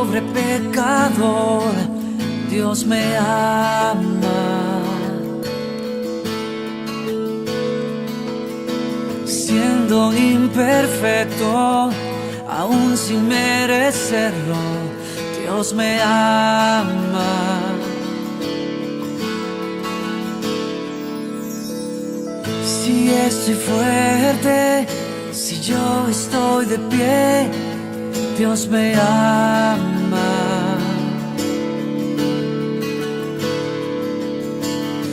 pobre pecador, Dios me ama. Siendo imperfecto, aún sin merecerlo, Dios me ama. Si estoy fuerte, si yo estoy de pie, Dios me ama.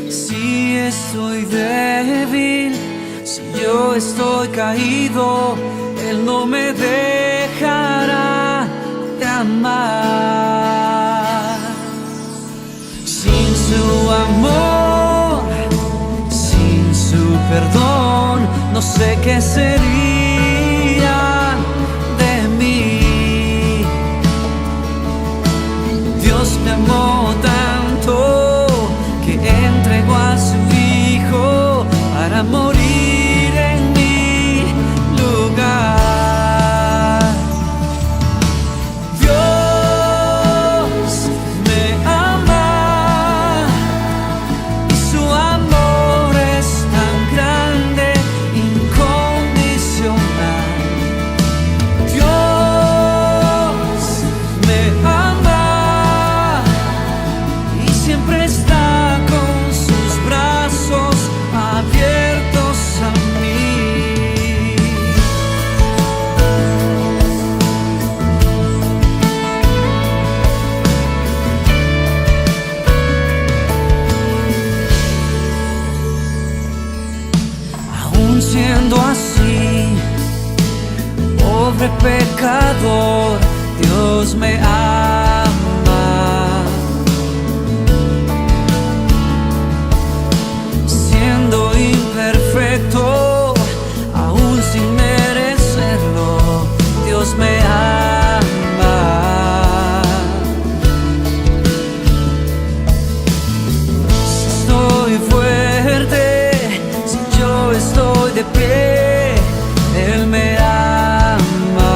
Si estoy débil, si yo estoy caído, Él no me dejará de amar. Sin su amor, sin su perdón, no sé qué sería de mí. Dios me amó tanto que entregó a su Hijo para morir en mi lugar. Dios me ama y su amor es tan grande, incondicional. Dios me ama y siempre está con sus brazos abiertos a mí. Aún siendo así, pobre pecador, Dios me ama. Siendo imperfecto, aún sin merecerlo, Dios me ama. Si estoy fuerte, si yo estoy de pie, Él me ama.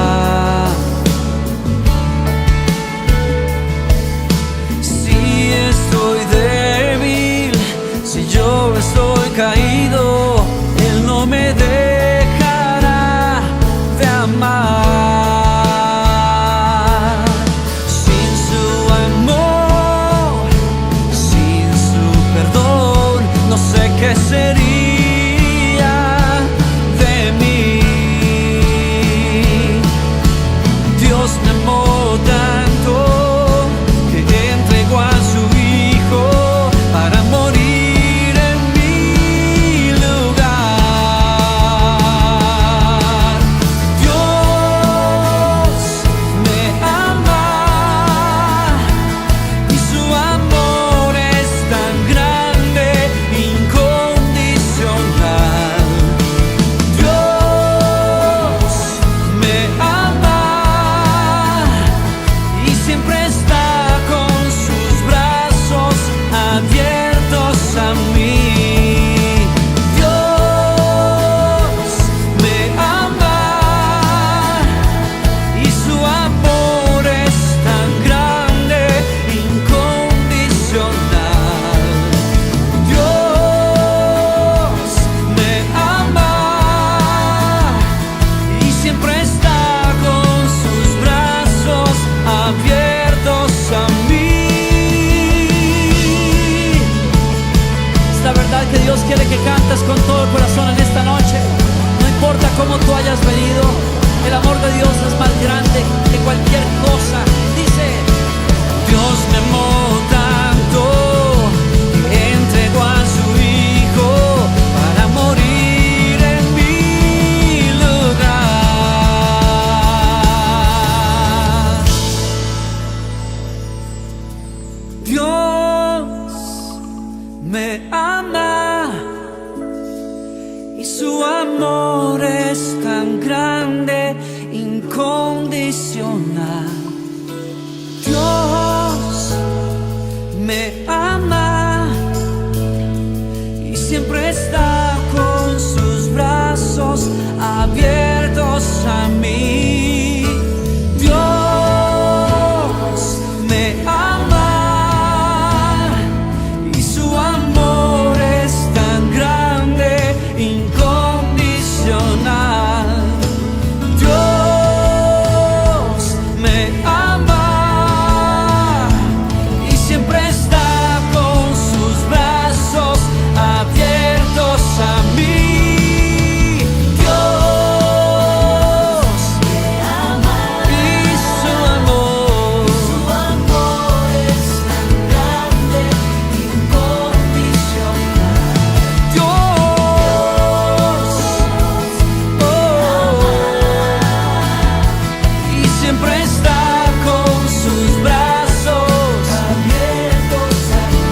siempre está con sus brazos abiertos a mí.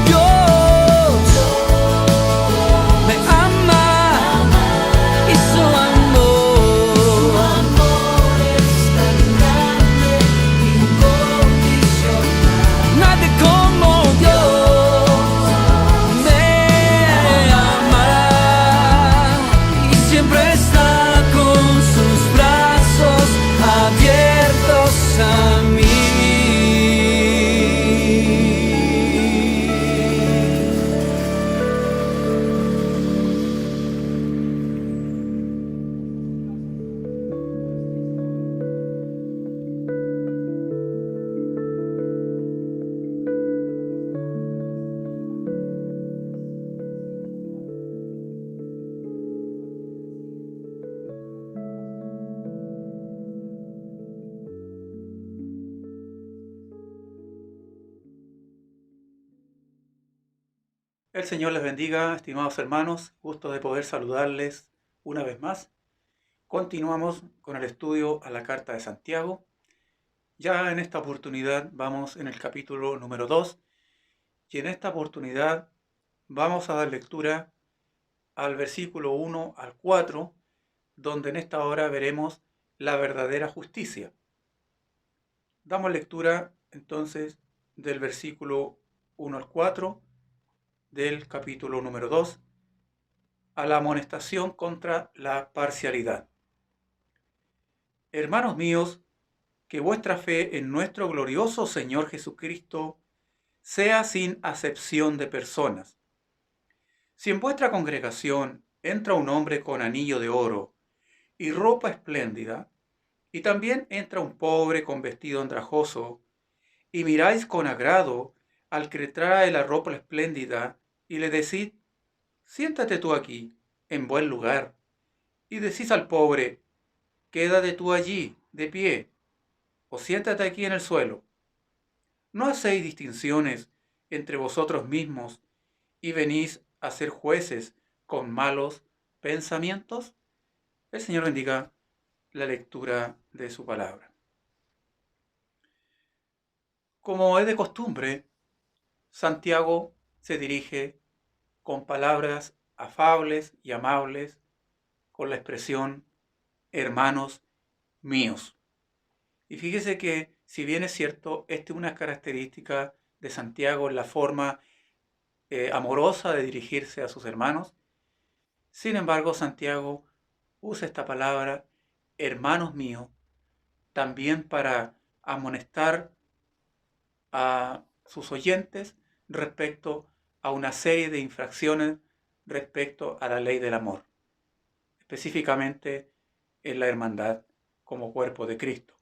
Dios me ama y su amor es tan grande, incondicional. Nadie como Dios me ama y siempre está con sus brazos abiertos a mí. El Señor les bendiga, estimados hermanos. Gusto de poder saludarles una vez más. Continuamos con el estudio a la carta de Santiago. Ya en esta oportunidad vamos en el capítulo número 2 y en esta oportunidad vamos a dar lectura al versículo 1 al 4, donde en esta hora veremos la verdadera justicia. Damos lectura entonces del versículo 1 al 4 del capítulo número 2 a la amonestación contra la parcialidad. Hermanos míos, que vuestra fe en nuestro glorioso Señor Jesucristo sea sin acepción de personas. Si en vuestra congregación entra un hombre con anillo de oro y ropa espléndida, y también entra un pobre con vestido andrajoso, y miráis con agrado al que trae la ropa espléndida, y le decís, siéntate tú aquí, en buen lugar, y decís al pobre, quédate tú allí, de pie, o siéntate aquí en el suelo. ¿No hacéis distinciones entre vosotros mismos y venís a ser jueces con malos pensamientos? El Señor bendiga la lectura de su palabra. Como es de costumbre, Santiago se dirige con palabras afables y amables, con la expresión hermanos míos. Y fíjese que, si bien es cierto, esta es una característica de Santiago en la forma amorosa de dirigirse a sus hermanos, sin embargo, Santiago usa esta palabra, hermanos míos, también para amonestar a sus oyentes respecto a una serie de infracciones respecto a la ley del amor, específicamente en la hermandad como cuerpo de Cristo.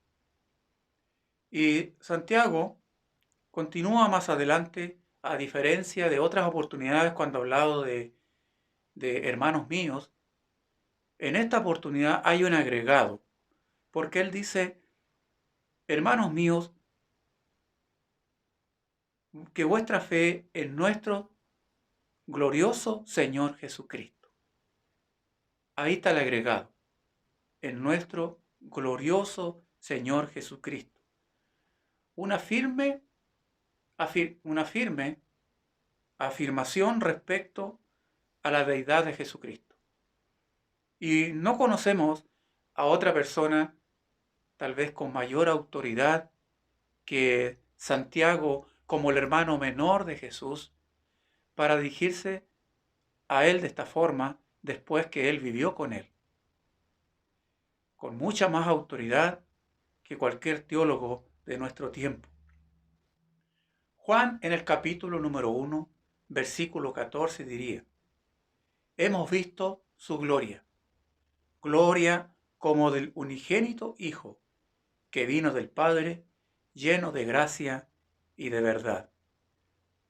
Y Santiago continúa más adelante, a diferencia de otras oportunidades cuando ha hablado de hermanos míos, en esta oportunidad hay un agregado, porque él dice, hermanos míos, que vuestra fe en nuestro glorioso Señor Jesucristo. Ahí está el agregado, en nuestro glorioso Señor Jesucristo. Una firme afirmación respecto a la deidad de Jesucristo. Y no conocemos a otra persona, tal vez con mayor autoridad que Santiago, como el hermano menor de Jesús, para dirigirse a él de esta forma después que él vivió con él. Con mucha más autoridad que cualquier teólogo de nuestro tiempo. Juan, en el capítulo número 1, versículo 14, diría, hemos visto su gloria, gloria como del unigénito Hijo, que vino del Padre, lleno de gracia y de verdad.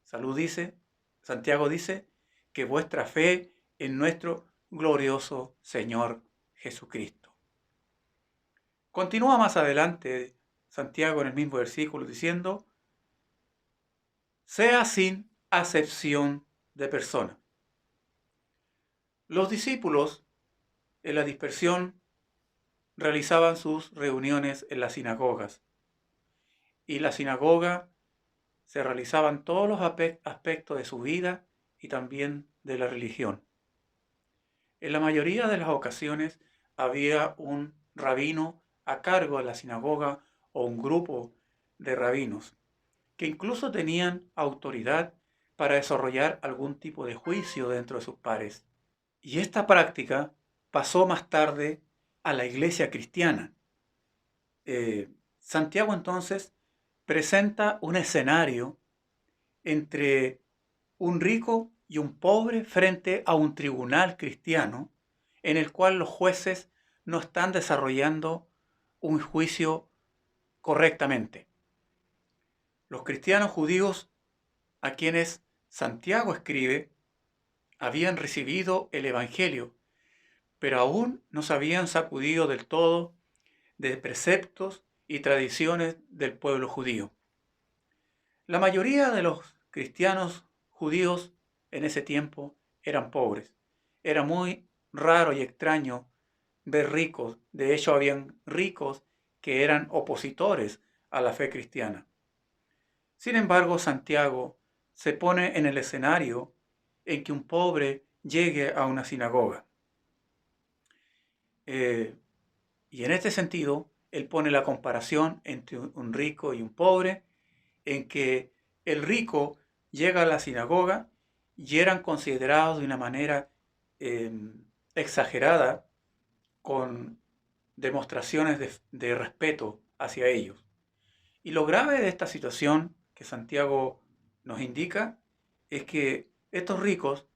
Santiago dice, que vuestra fe en nuestro glorioso Señor Jesucristo. Continúa más adelante Santiago en el mismo versículo diciendo, sea sin acepción de persona. Los discípulos, en la dispersión realizaban sus reuniones en las sinagogas. Y la sinagoga se realizaban todos los aspectos de su vida y también de la religión. En la mayoría de las ocasiones había un rabino a cargo de la sinagoga o un grupo de rabinos que incluso tenían autoridad para desarrollar algún tipo de juicio dentro de sus pares. Y esta práctica pasó más tarde a la iglesia cristiana. Santiago entonces presenta un escenario entre un rico y un pobre frente a un tribunal cristiano en el cual los jueces no están desarrollando un juicio correctamente. Los cristianos judíos a quienes Santiago escribe habían recibido el Evangelio, pero aún no se habían sacudido del todo de preceptos y tradiciones del pueblo judío. La mayoría de los cristianos judíos en ese tiempo eran pobres. Era muy raro y extraño ver ricos. De hecho, habían ricos que eran opositores a la fe cristiana. Sin embargo, Santiago se pone en el escenario en que un pobre llegue a una sinagoga. Y en este sentido, él pone la comparación entre un rico y un pobre, en que el rico llega a la sinagoga y eran considerados de una manera exagerada, con demostraciones de respeto hacia ellos. Y lo grave de esta situación que Santiago nos indica es que estos ricos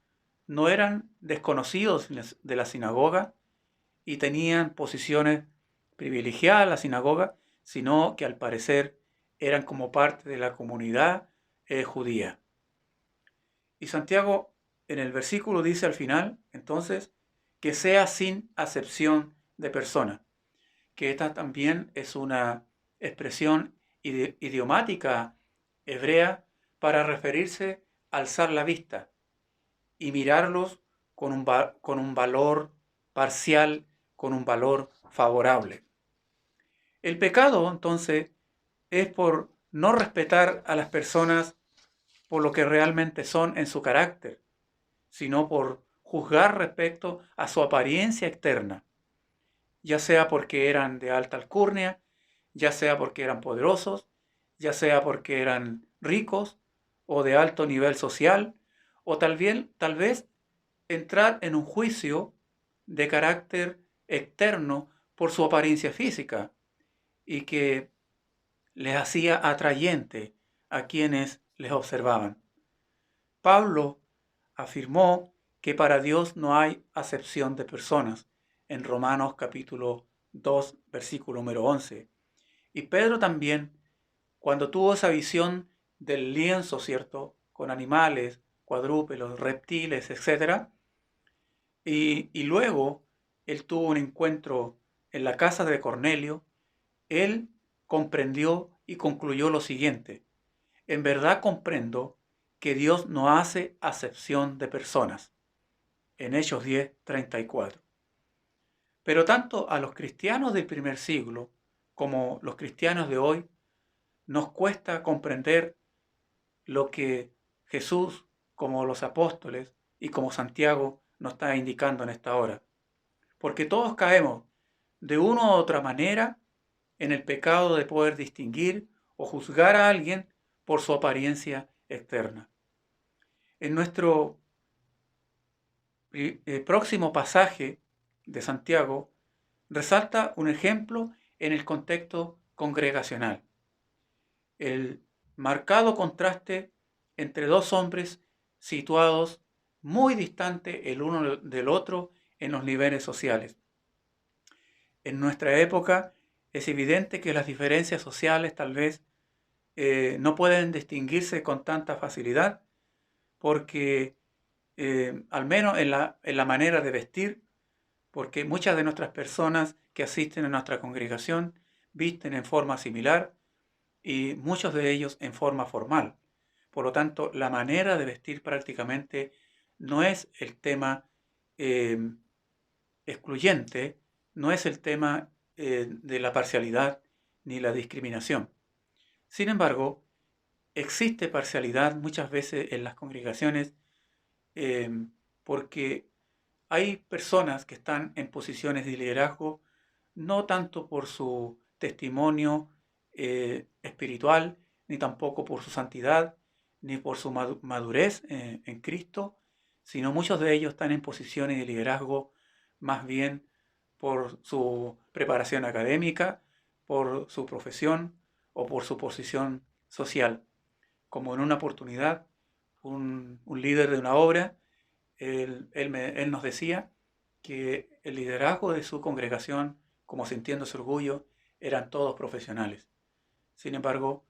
no eran desconocidos de la sinagoga y tenían posiciones privilegiadas en la sinagoga, sino que al parecer eran como parte de la comunidad judía. Y Santiago en el versículo dice al final, entonces, que sea sin acepción de persona, que esta también es una expresión idiomática hebrea para referirse a alzar la vista y mirarlos con un valor parcial, con un valor favorable. El pecado, entonces, es por no respetar a las personas por lo que realmente son en su carácter, sino por juzgar respecto a su apariencia externa, ya sea porque eran de alta alcurnia, ya sea porque eran poderosos, ya sea porque eran ricos o de alto nivel social, o tal vez entrar en un juicio de carácter externo por su apariencia física y que les hacía atrayente a quienes les observaban. Pablo afirmó que para Dios no hay acepción de personas en Romanos capítulo 2, versículo número 11. Y Pedro también, cuando tuvo esa visión del lienzo, ¿cierto?, con animales, cuadrúpedos, reptiles, etc., y luego él tuvo un encuentro en la casa de Cornelio, él comprendió y concluyó lo siguiente: en verdad comprendo que Dios no hace acepción de personas. En Hechos 10, 34. Pero tanto a los cristianos del primer siglo como los cristianos de hoy nos cuesta comprender lo que Jesús, como los apóstoles y como Santiago, nos está indicando en esta hora. Porque todos caemos de una u otra manera en el pecado de poder distinguir o juzgar a alguien por su apariencia externa. En nuestro próximo pasaje de Santiago resalta un ejemplo en el contexto congregacional. El marcado contraste entre dos hombres situados muy distantes el uno del otro en los niveles sociales. En nuestra época es evidente que las diferencias sociales tal vez no pueden distinguirse con tanta facilidad, porque al menos en la manera de vestir, porque muchas de nuestras personas que asisten a nuestra congregación visten en forma similar y muchos de ellos en forma formal. Por lo tanto, la manera de vestir prácticamente no es el tema excluyente, no es el tema de la parcialidad ni la discriminación. Sin embargo, existe parcialidad muchas veces en las congregaciones eh, porque hay personas que están en posiciones de liderazgo no tanto por su testimonio espiritual, ni tampoco por su santidad, ni por su madurez en Cristo, sino muchos de ellos están en posiciones de liderazgo más bien por su preparación académica, por su profesión o por su posición social. Como en una oportunidad, un líder de una obra, él nos decía que el liderazgo de su congregación, como sintiendo su orgullo, eran todos profesionales. Sin embargo,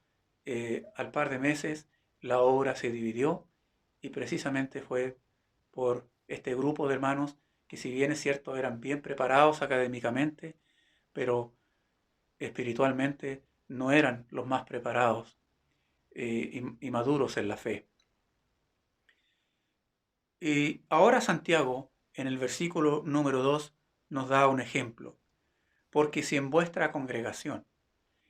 al par de meses la obra se dividió y precisamente fue por este grupo de hermanos que, si bien es cierto eran bien preparados académicamente, pero espiritualmente no eran los más preparados y maduros en la fe. Y ahora Santiago, en el versículo número 2, nos da un ejemplo. Porque si en vuestra congregación,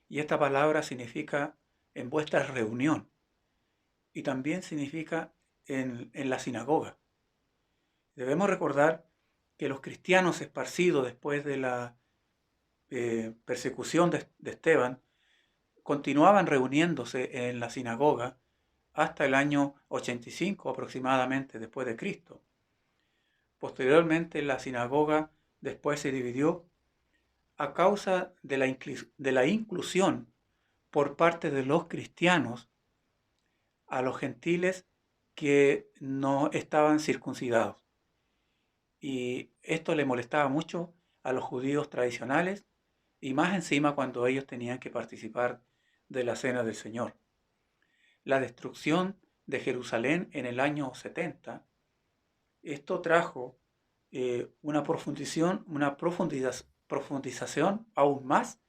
y esta palabra significa en vuestra reunión, y también significa en la sinagoga. Debemos recordar que los cristianos esparcidos después de la persecución de Esteban continuaban reuniéndose en la sinagoga hasta el año 85 aproximadamente después de Cristo. Posteriormente la sinagoga después se dividió a causa de la inclusión por parte de los cristianos a los gentiles que no estaban circuncidados. Y esto le molestaba mucho a los judíos tradicionales y más encima cuando ellos tenían que participar de la cena del Señor. La destrucción de Jerusalén en el año 70, esto trajo una profundización aún más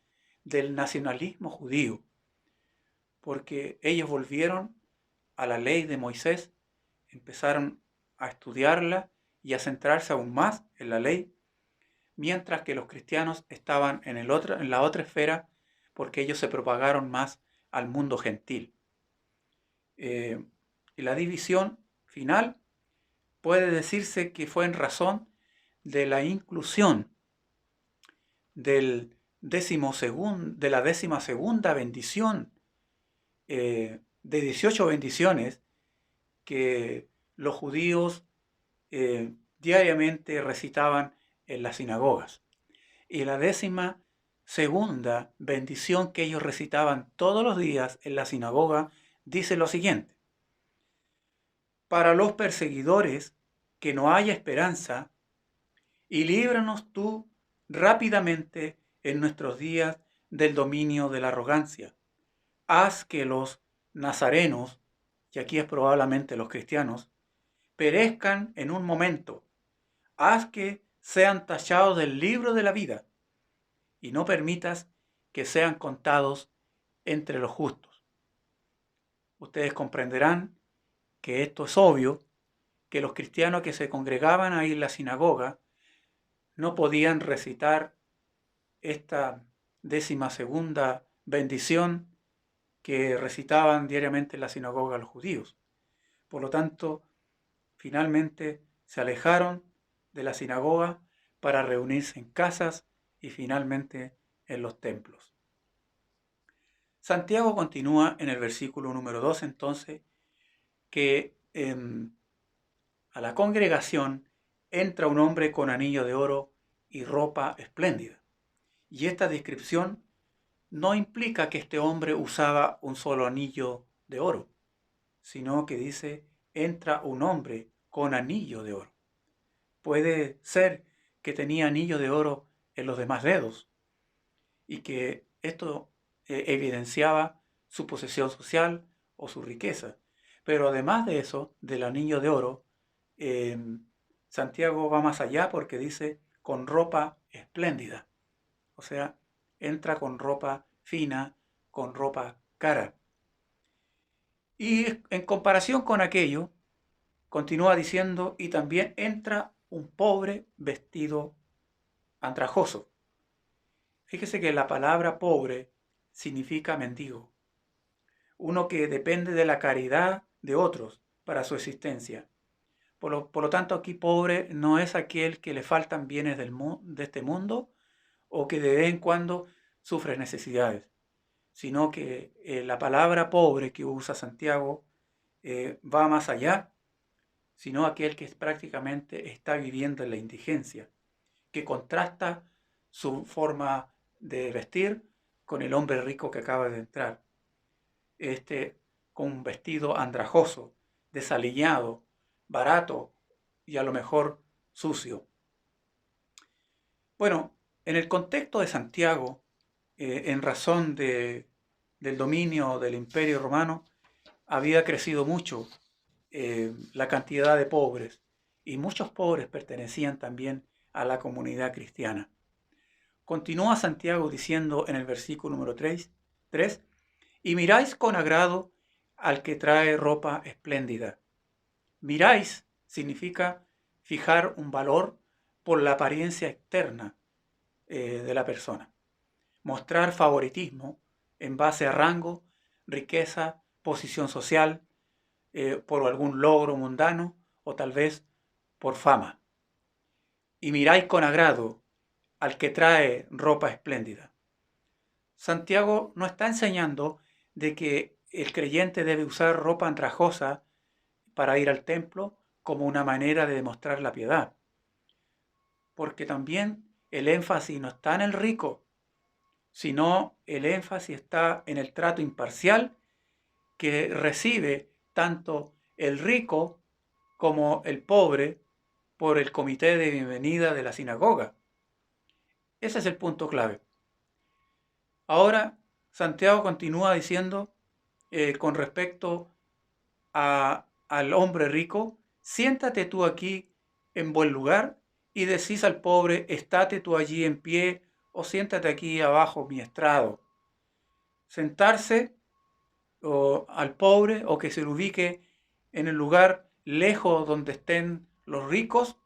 del nacionalismo judío, porque ellos volvieron a la ley de Moisés, empezaron a estudiarla y a centrarse aún más en la ley, mientras que los cristianos estaban en la otra esfera, porque ellos se propagaron más al mundo gentil. Y la división final puede decirse que fue en razón de la inclusión de la 12ª bendición, de 18 bendiciones que los judíos diariamente recitaban en las sinagogas. Y la 12ª bendición que ellos recitaban todos los días en la sinagoga dice lo siguiente: para los perseguidores que no haya esperanza, y líbranos tú rápidamente en nuestros días del dominio de la arrogancia. Haz que los nazarenos, y aquí es probablemente los cristianos, perezcan en un momento. Haz que sean tachados del libro de la vida y no permitas que sean contados entre los justos. Ustedes comprenderán que esto es obvio, que los cristianos que se congregaban ahí en la sinagoga no podían recitar esta 12ª bendición que recitaban diariamente en la sinagoga los judíos. Por lo tanto, finalmente se alejaron de la sinagoga para reunirse en casas y finalmente en los templos. Santiago continúa en el versículo número 2 entonces, que a la congregación entra un hombre con anillo de oro y ropa espléndida. Y esta descripción no implica que este hombre usaba un solo anillo de oro, sino que dice, entra un hombre con anillo de oro. Puede ser que tenía anillo de oro en los demás dedos y que esto evidenciaba su posesión social o su riqueza. Pero además de eso, del anillo de oro, Santiago va más allá porque dice con ropa espléndida. O sea, entra con ropa fina, con ropa cara. Y en comparación con aquello, continúa diciendo, y también entra un pobre vestido andrajoso. Fíjese que la palabra pobre significa mendigo, uno que depende de la caridad de otros para su existencia. Por lo tanto, aquí pobre no es aquel que le faltan bienes de este mundo o que de vez en cuando sufre necesidades, sino que la palabra pobre que usa Santiago va más allá, sino aquel que prácticamente está viviendo en la indigencia, que contrasta su forma de vestir con el hombre rico que acaba de entrar, este con un vestido andrajoso, desaliñado, barato y a lo mejor sucio. Bueno, en el contexto de Santiago, en razón del dominio del Imperio Romano, había crecido mucho la cantidad de pobres y muchos pobres pertenecían también a la comunidad cristiana. Continúa Santiago diciendo en el versículo número 3, y miráis con agrado al que trae ropa espléndida. Miráis significa fijar un valor por la apariencia externa de la persona. Mostrar favoritismo en base a rango, riqueza, posición social, por algún logro mundano o tal vez por fama. Y miráis con agrado al que trae ropa espléndida. Santiago no está enseñando de que el creyente debe usar ropa andrajosa para ir al templo como una manera de demostrar la piedad. Porque también el énfasis no está en el rico, sino el énfasis está en el trato imparcial que recibe tanto el rico como el pobre por el comité de bienvenida de la sinagoga. Ese es el punto clave. Ahora, Santiago continúa diciendo con respecto al hombre rico, siéntate tú aquí en buen lugar y decís al pobre, estate tú allí en pie o siéntate aquí abajo mi estrado. Sentarse al pobre o que se lo ubique en el lugar lejos donde estén los ricos,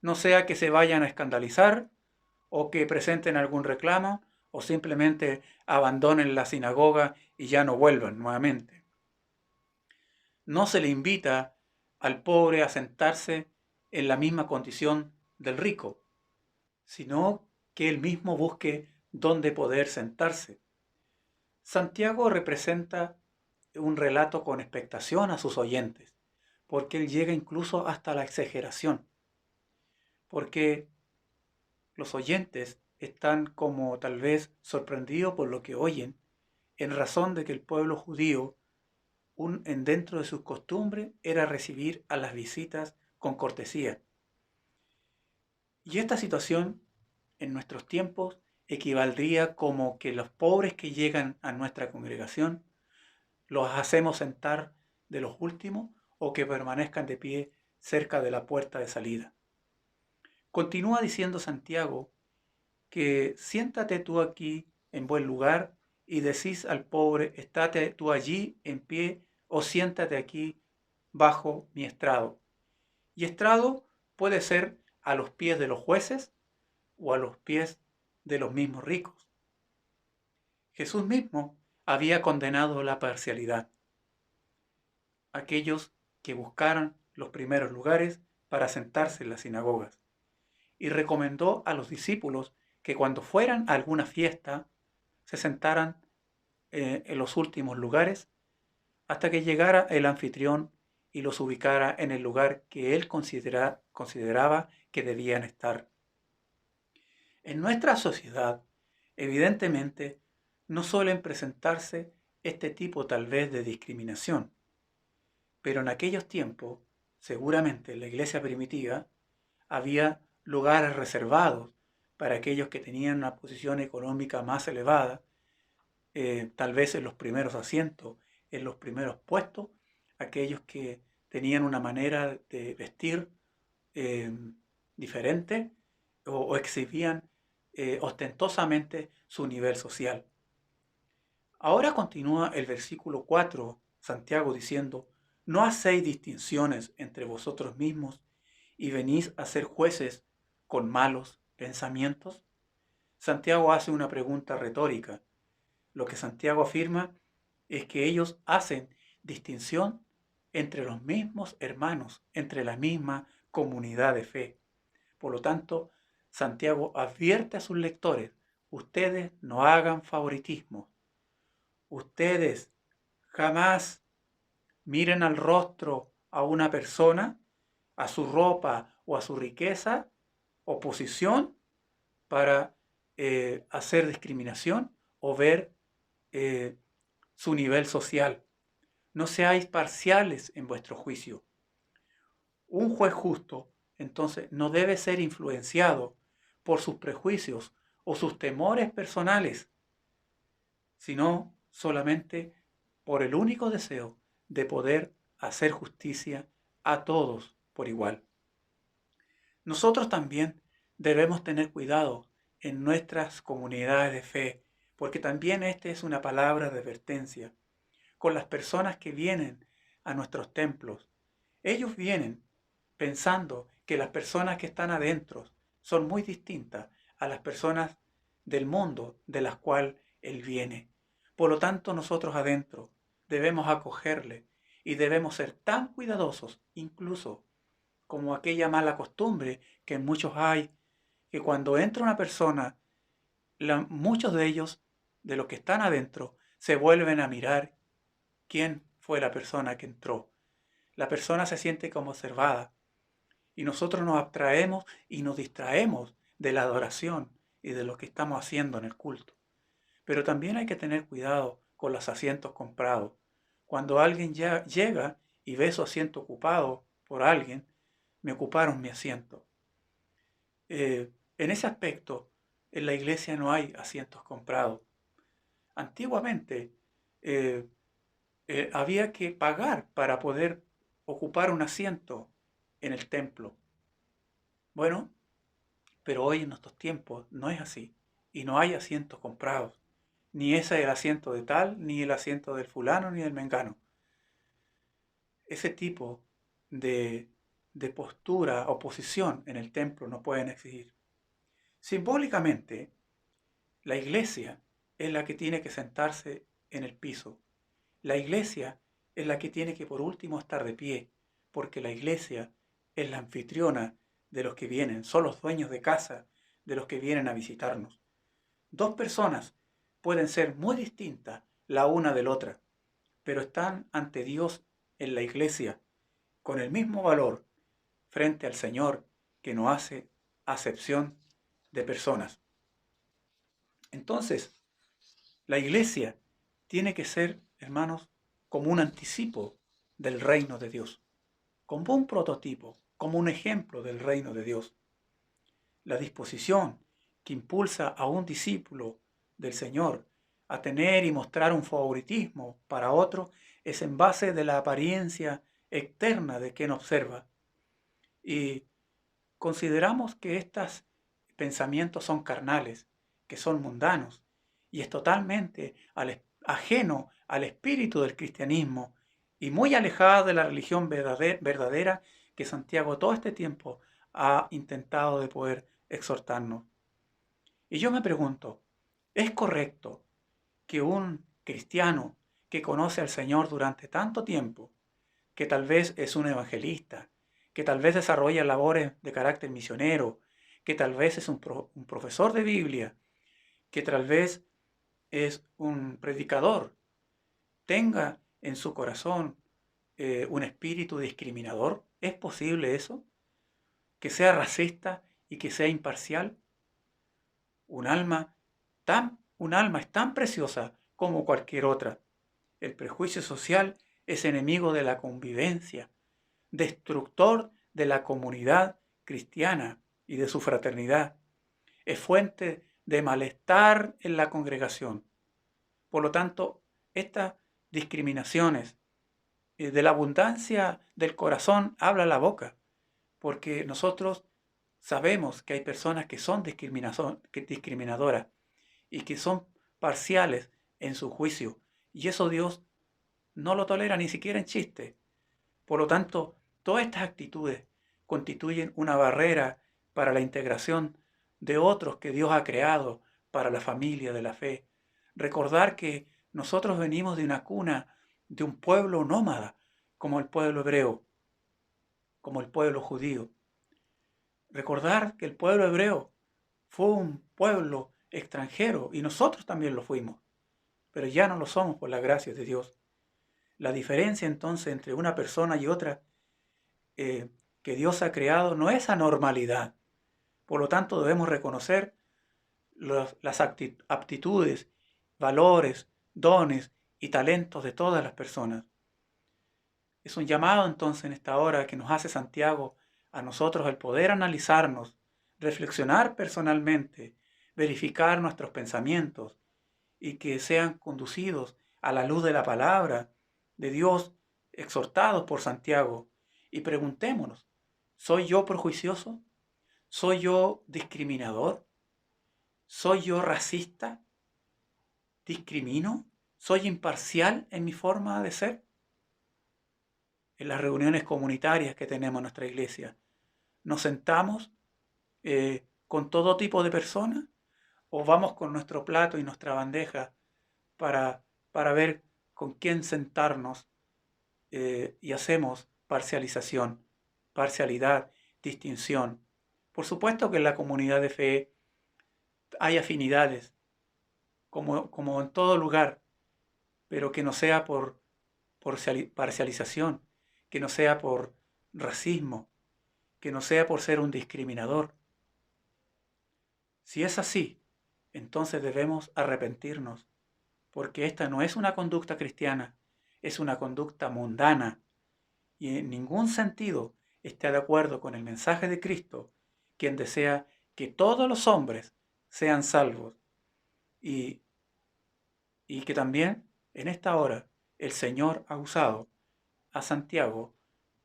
no sea que se vayan a escandalizar o que presenten algún reclamo o simplemente abandonen la sinagoga y ya no vuelvan nuevamente. No se le invita al pobre a sentarse en la misma condición del rico, sino que él mismo busque dónde poder sentarse. Santiago representa un relato con expectación a sus oyentes, porque él llega incluso hasta la exageración, porque los oyentes están como tal vez sorprendidos por lo que oyen, en razón de que el pueblo judío, dentro de sus costumbres, era recibir a las visitas con cortesía. Y esta situación en nuestros tiempos equivaldría como que los pobres que llegan a nuestra congregación los hacemos sentar de los últimos o que permanezcan de pie cerca de la puerta de salida. Continúa diciendo Santiago que siéntate tú aquí en buen lugar y decís al pobre, estate tú allí en pie o siéntate aquí bajo mi estrado. Y estrado puede ser a los pies de los jueces o a los pies de los mismos ricos. Jesús mismo había condenado la parcialidad. Aquellos que buscaran los primeros lugares para sentarse en las sinagogas. Y recomendó a los discípulos que cuando fueran a alguna fiesta se sentaran en los últimos lugares hasta que llegara el anfitrión y los ubicara en el lugar que él consideraba que debían estar. En nuestra sociedad, evidentemente, no suelen presentarse este tipo tal vez de discriminación, pero en aquellos tiempos, seguramente en la iglesia primitiva, había lugares reservados para aquellos que tenían una posición económica más elevada, tal vez en los primeros asientos, en los primeros puestos, aquellos que tenían una manera de vestir diferente o exhibían ostentosamente su nivel social. Ahora continúa el versículo 4, Santiago diciendo, ¿no hacéis distinciones entre vosotros mismos y venís a ser jueces con malos pensamientos? Santiago hace una pregunta retórica. Lo que Santiago afirma es que ellos hacen distinción entre los mismos hermanos, entre la misma comunidad de fe. Por lo tanto, Santiago advierte a sus lectores: ustedes no hagan favoritismo, ustedes jamás miren al rostro a una persona, a su ropa o a su riqueza o posición para hacer discriminación o ver eh, su nivel social. No seáis parciales en vuestro juicio. Un juez justo, entonces, no debe ser influenciado por sus prejuicios o sus temores personales, sino solamente por el único deseo de poder hacer justicia a todos por igual. Nosotros también debemos tener cuidado en nuestras comunidades de fe, porque también esta es una palabra de advertencia con las personas que vienen a nuestros templos. Ellos vienen pensando que las personas que están adentro son muy distintas a las personas del mundo de las cuales Él viene. Por lo tanto, nosotros adentro debemos acogerle y debemos ser tan cuidadosos, incluso como aquella mala costumbre que en muchos hay, que cuando entra una persona, muchos de ellos, de los que están adentro, se vuelven a mirar quién fue la persona que entró. La persona se siente como observada y nosotros nos abstraemos y nos distraemos de la adoración y de lo que estamos haciendo en el culto. Pero también hay que tener cuidado con los asientos comprados. Cuando alguien ya llega y ve su asiento ocupado por alguien, me ocuparon mi asiento. En ese aspecto, en la iglesia no hay asientos comprados. Antiguamente había que pagar para poder ocupar un asiento en el templo. Bueno, pero hoy en nuestros tiempos no es así y no hay asientos comprados. Ni ese es el asiento de tal, ni el asiento del fulano, ni del mengano. Ese tipo de postura o posición en el templo no pueden existir. Simbólicamente, la iglesia es la que tiene que sentarse en el piso. La iglesia es la que tiene que por último estar de pie, porque la iglesia es la anfitriona de los que vienen, son los dueños de casa de los que vienen a visitarnos. Dos personas pueden ser muy distintas la una de la otra, pero están ante Dios en la iglesia con el mismo valor frente al Señor que no hace acepción de personas. Entonces, la iglesia tiene que ser, hermanos, como un anticipo del reino de Dios, como un prototipo, como un ejemplo del reino de Dios. La disposición que impulsa a un discípulo del Señor a tener y mostrar un favoritismo para otro es en base de la apariencia externa de quien observa. Y consideramos que estos pensamientos son carnales, que son mundanos, y es totalmente ajeno al espíritu del cristianismo y muy alejado de la religión verdadera que Santiago todo este tiempo ha intentado de poder exhortarnos. Y yo me pregunto, ¿es correcto que un cristiano que conoce al Señor durante tanto tiempo, que tal vez es un evangelista, que tal vez desarrolla labores de carácter misionero, que tal vez es un profesor de Biblia, que tal vez es un predicador, tenga en su corazón un espíritu discriminador? ¿Es posible eso? ¿Que sea racista y que sea imparcial? Un alma es tan preciosa como cualquier otra. El prejuicio social es enemigo de la convivencia, destructor de la comunidad cristiana y de su fraternidad. Es fuente de malestar en la congregación. Por lo tanto, estas discriminaciones, de la abundancia del corazón habla la boca, porque nosotros sabemos que hay personas que son discriminadoras y que son parciales en su juicio, y eso Dios no lo tolera ni siquiera en chiste. Por lo tanto, todas estas actitudes constituyen una barrera para la integración de otros que Dios ha creado para la familia de la fe. Recordar que nosotros venimos de una cuna, de un pueblo nómada, como el pueblo hebreo, como el pueblo judío. Recordar que el pueblo hebreo fue un pueblo extranjero y nosotros también lo fuimos, pero ya no lo somos por la gracia de Dios. La diferencia entonces entre una persona y otra que Dios ha creado no es anormalidad. Por lo tanto, debemos reconocer las aptitudes, valores, dones y talentos de todas las personas. Es un llamado entonces en esta hora que nos hace Santiago a nosotros el poder analizarnos, reflexionar personalmente, verificar nuestros pensamientos y que sean conducidos a la luz de la palabra de Dios, exhortados por Santiago, y preguntémonos, ¿soy yo prejuicioso? ¿Soy yo discriminador? ¿Soy yo racista? ¿Discrimino? ¿Soy imparcial en mi forma de ser? En las reuniones comunitarias que tenemos en nuestra iglesia, ¿nos sentamos con todo tipo de personas o vamos con nuestro plato y nuestra bandeja para ver con quién sentarnos y hacemos parcialidad, distinción? Por supuesto que en la comunidad de fe hay afinidades, como en todo lugar, pero que no sea por parcialización, que no sea por racismo, que no sea por ser un discriminador. Si es así, entonces debemos arrepentirnos, porque esta no es una conducta cristiana, es una conducta mundana y en ningún sentido está de acuerdo con el mensaje de Cristo, quien desea que todos los hombres sean salvos y que también en esta hora el Señor ha usado a Santiago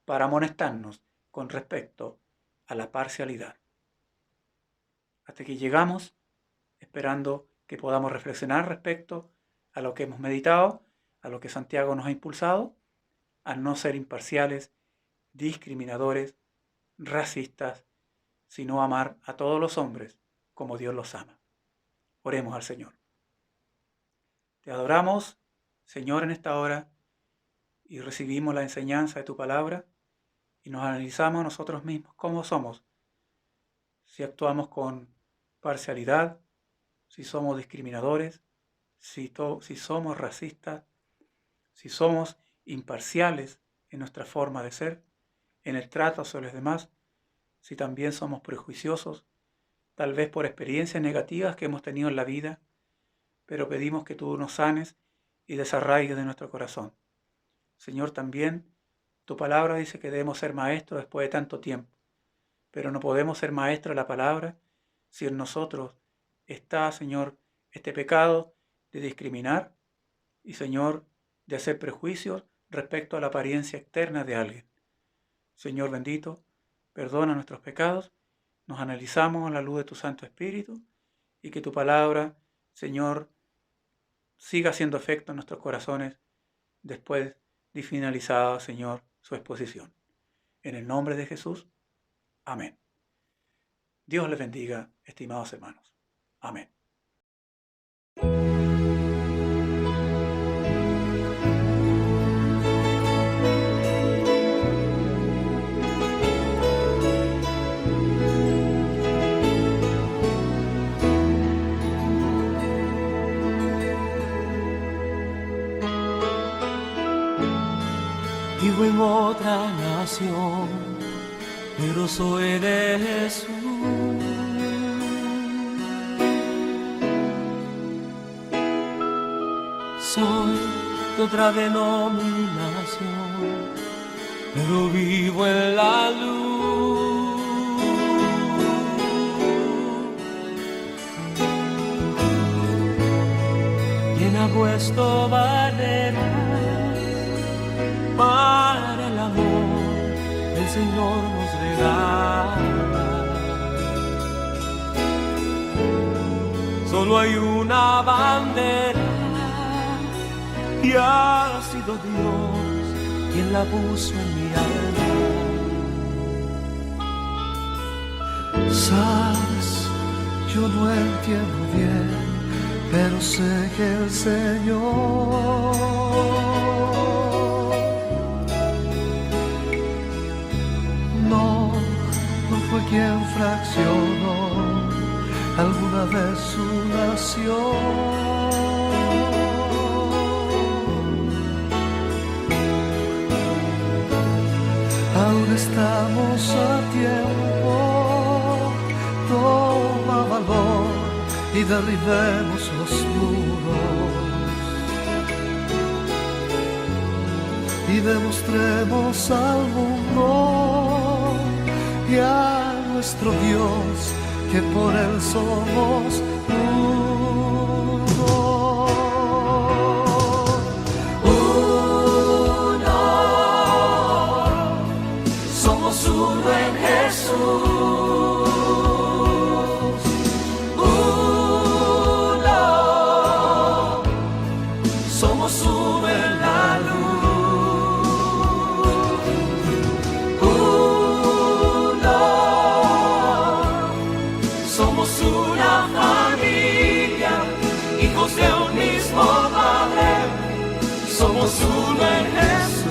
para amonestarnos con respecto a la parcialidad. Hasta que llegamos, esperando que podamos reflexionar respecto a lo que hemos meditado, a lo que Santiago nos ha impulsado, a no ser imparciales, discriminadores, racistas, sino amar a todos los hombres como Dios los ama. Oremos al Señor. Te adoramos, Señor, en esta hora y recibimos la enseñanza de tu palabra y nos analizamos nosotros mismos cómo somos, si actuamos con parcialidad, si somos discriminadores, si somos racistas, si somos imparciales en nuestra forma de ser, en el trato hacia los demás, si también somos prejuiciosos, tal vez por experiencias negativas que hemos tenido en la vida, pero pedimos que tú nos sanes y desarraigues de nuestro corazón. Señor, también tu palabra dice que debemos ser maestros después de tanto tiempo, pero no podemos ser maestros de la palabra si en nosotros está, Señor, este pecado de discriminar y, Señor, de hacer prejuicios respecto a la apariencia externa de alguien. Señor bendito, perdona nuestros pecados, nos analizamos a la luz de tu Santo Espíritu y que tu palabra, Señor, siga haciendo efecto en nuestros corazones después de finalizada, Señor, su exposición. En el nombre de Jesús, amén. Dios les bendiga, estimados hermanos. Amén. Vivo en otra nación, pero soy de Jesús. Soy de otra denominación, pero vivo en la luz. ¿Quién ha puesto barreras para el amor el Señor nos regala? Solo hay una bandera y ha sido Dios quien la puso en mi alma. Sabes, Yo no entiendo bien, pero sé que el Señor no fue quien fraccionó alguna vez su nación. Aún estamos a tiempo, toma valor y derribemos los muros y demostremos al mundo y a nuestro Dios que por Él somos uno en Jesús, uno, somos uno en la luz, uno, somos una familia, hijos de un mismo Padre, somos uno en Jesús.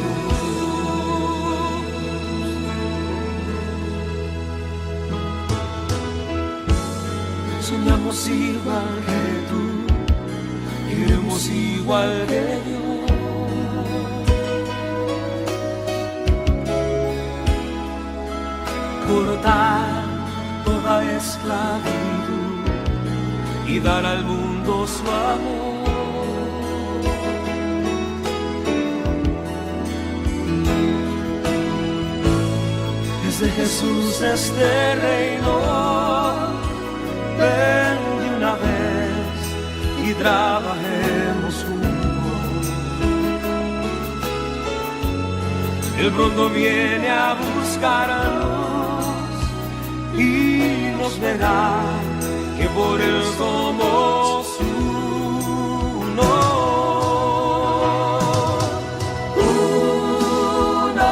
Soñamos igual que tú, queremos igual que Dios. Cortar toda esclavitud y dar al mundo su amor. Desde Jesús este reino, ven de una vez y trabajemos juntos. Él pronto viene a buscarnos y nos verá que por Él somos uno. Uno,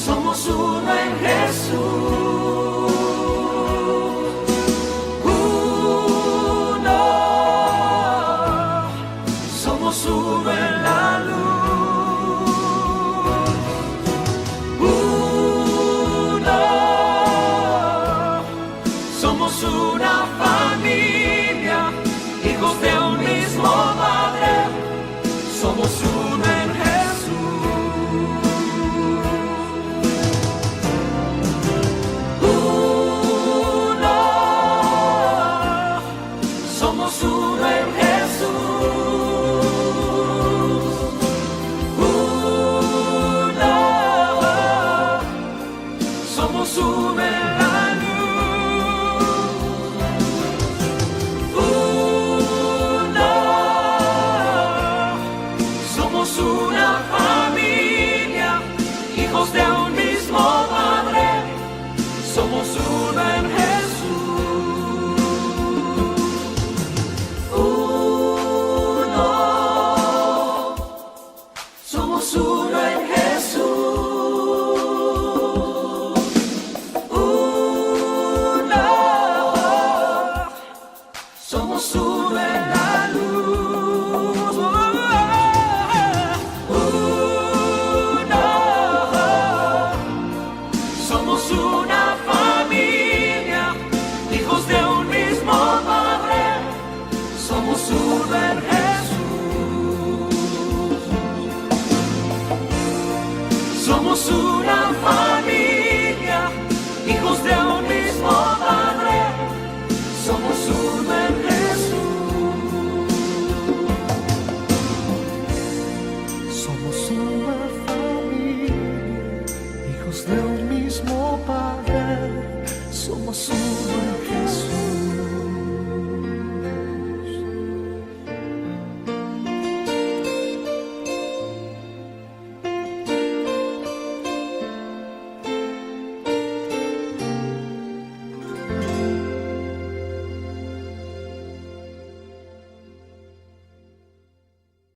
somos uno en Jesús. Somos uno en la luz, uno, somos una familia, hijos de un mismo Padre, somos uno en Jesús, uno, somos uno en Jesús. Somos uno en la luz, uno, somos una familia, hijos de un mismo Padre, somos uno en Jesús, uno, somos uno en Jesús. Somos uno en la luz, uno, somos una familia, hijos de un mismo Padre, somos uno en Jesús, somos uno.